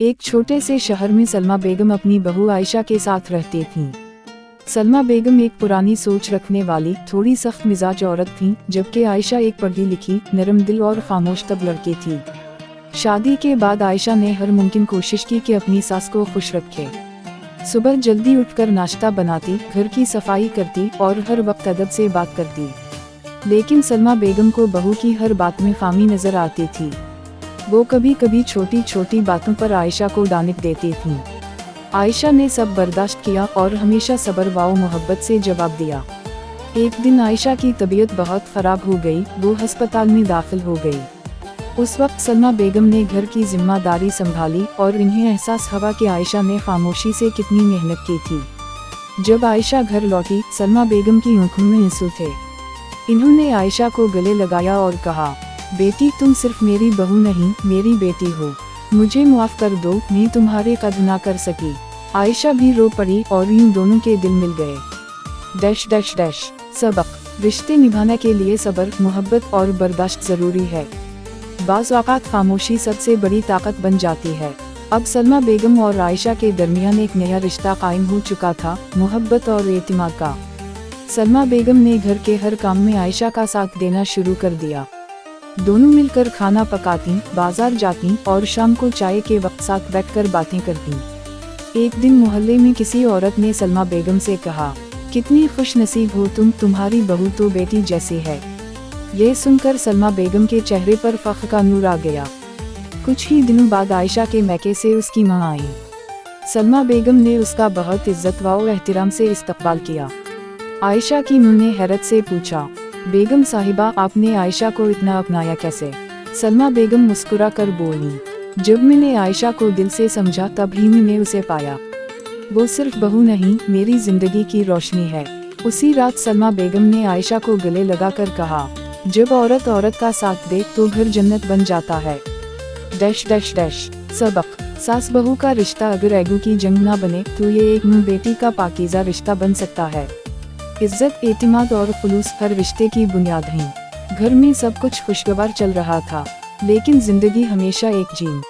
एक छोटे से शहर में सलमा बेगम अपनी बहू आयशा के साथ रहती थीं। सलमा बेगम एक पुरानी सोच रखने वाली थोड़ी सख्त मिजाज औरत थीं, जबकि आयशा एक पढ़ी लिखी, नरम दिल और खामोश तब लड़की थी। शादी के बाद आयशा ने हर मुमकिन कोशिश की कि अपनी सास को खुश रखे। सुबह जल्दी उठकर नाश्ता बनाती, घर की सफाई करती और हर वक्त अदब से बात करती। लेकिन सलमा बेगम को बहू की हर बात में खामी नजर आती थी। वो कभी कभी छोटी छोटी बातों पर आयशा को डांट देती थीं। आयशा ने सब बर्दाश्त किया और हमेशा सब्र व मोहब्बत से जवाब दिया। एक दिन आयशा की तबीयत बहुत खराब हो गई, वो अस्पताल में दाखिल हो गई। उस वक्त सलमा बेगम ने घर की जिम्मेदारी संभाली और इन्हें एहसास हुआ कि आयशा ने खामोशी से कितनी मेहनत की थी। जब आयशा घर लौटी, सलमा बेगम की आंखों में आंसू थे। इन्होंने आयशा को गले लगाया और कहा, बेटी तुम सिर्फ मेरी बहू नहीं, मेरी बेटी हो। मुझे माफ कर दो, मैं तुम्हारे कदर ना कर सकी। आयशा भी रो पड़ी और यूं दोनों के दिल मिल गए। डैश डैश डैश सबक, रिश्ते निभाने के लिए सब्र, मोहब्बत और बर्दाश्त जरूरी है। बाज़ औक़ात खामोशी सबसे बड़ी ताकत बन जाती है। अब सलमा बेगम और आयशा के दरमियान एक नया रिश्ता कायम हो चुका था, मोहब्बत और एतमाद का। सलमा बेगम ने घर के हर काम में आयशा का साथ देना शुरू कर दिया। दोनों मिलकर खाना पकाती, बाजार जाती और शाम को चाय के वक्त साथ बैठकर बातें करती। एक दिन मोहल्ले में किसी औरत ने सलमा बेगम से कहा, कितनी खुश नसीब हो तुम, तुम्हारी बहू तो बेटी जैसी है। यह सुनकर सलमा बेगम के चेहरे पर फख्र का नूर आ गया। कुछ ही दिनों बाद आयशा के मैके से उसकी मां आई। सलमा बेगम ने उसका बहुत इज्जत व एहतराम से इस्तकबाल किया। आयशा की मां ने हैरत से पूछा, बेगम साहिबा आपने आयशा को इतना अपनाया कैसे? सलमा बेगम मुस्कुरा कर बोली, जब मैंने आयशा को दिल से समझा तभी मैंने उसे पाया। वो सिर्फ बहू नहीं, मेरी जिंदगी की रोशनी है। उसी रात सलमा बेगम ने आयशा को गले लगाकर कहा, जब औरत औरत का साथ दे तो घर जन्नत बन जाता है। डैश डैश डैश सबक, सास बहू का रिश्ता अगर एगो की जंग ना बने तो ये एक मां बेटी का पाकीज़ा रिश्ता बन सकता है। इज्जत, एतमाद और खुलूस हर रिश्ते की बुनियाद हैं। घर में सब कुछ खुशगवार चल रहा था, लेकिन जिंदगी हमेशा एक जीन